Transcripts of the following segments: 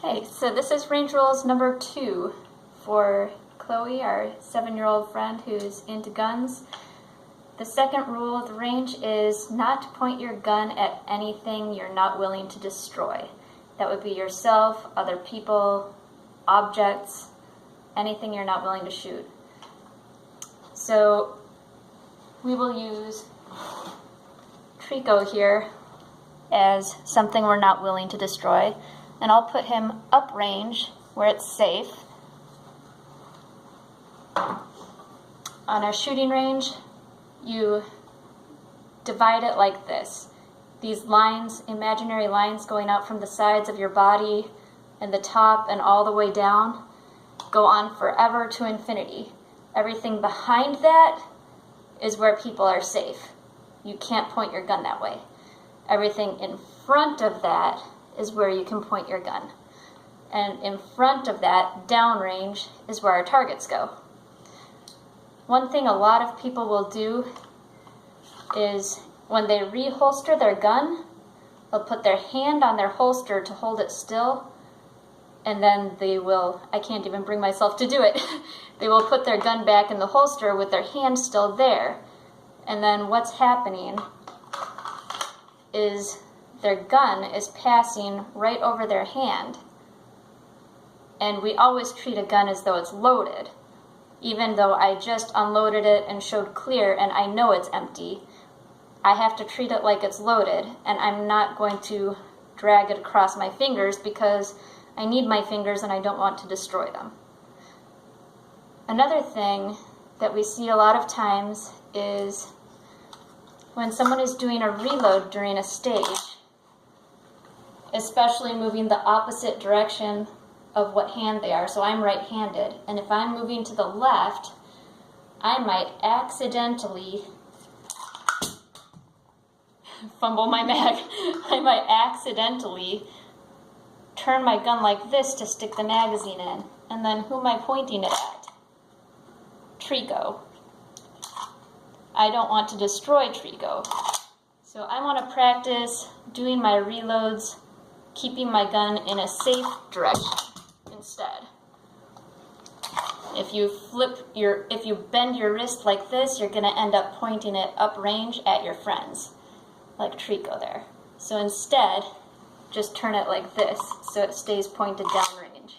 Okay, so this is range rules number 2 for Chloe, our 7-year-old friend who's into guns. The second rule of the range is not to point your gun at anything you're not willing to destroy. That would be yourself, other people, objects, anything you're not willing to shoot. So we will use Trico here as something we're not willing to destroy, and I'll put him uprange where it's safe. On our shooting range, you divide it like this. These lines, imaginary lines going out from the sides of your body and the top and all the way down, go on forever to infinity. Everything behind that is where people are safe. You can't point your gun that way. Everything in front of that is where you can point your gun. And in front of that, downrange, is where our targets go. One thing a lot of people will do is when they reholster their gun, they'll put their hand on their holster to hold it still, and then they will, I can't even bring myself to do it, they will put their gun back in the holster with their hand still there. And then what's happening is their gun is passing right over their hand. And we always treat a gun as though it's loaded. Even though I just unloaded it and showed clear and I know it's empty, I have to treat it like it's loaded, and I'm not going to drag it across my fingers because I need my fingers and I don't want to destroy them. Another thing that we see a lot of times is when someone is doing a reload during a stage, especially moving the opposite direction of what hand they are. So I'm right-handed, and if I'm moving to the left, I might accidentally fumble my mag. I might accidentally turn my gun like this to stick the magazine in, and then who am I pointing it at? Trico. I don't want to destroy Trico. So I want to practice doing my reloads, keeping my gun in a safe direction instead. If you bend your wrist like this, you're going to end up pointing it uprange at your friends, like Trico there. So instead, just turn it like this so it stays pointed downrange.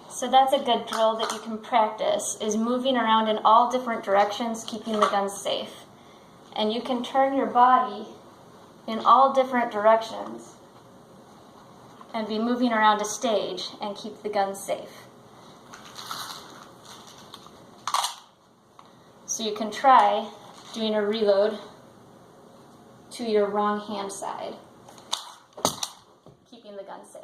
So that's a good drill that you can practice, is moving around in all different directions, keeping the gun safe. And you can turn your body in all different directions and be moving around a stage and keep the gun safe. So you can try doing a reload to your wrong hand side, keeping the gun safe.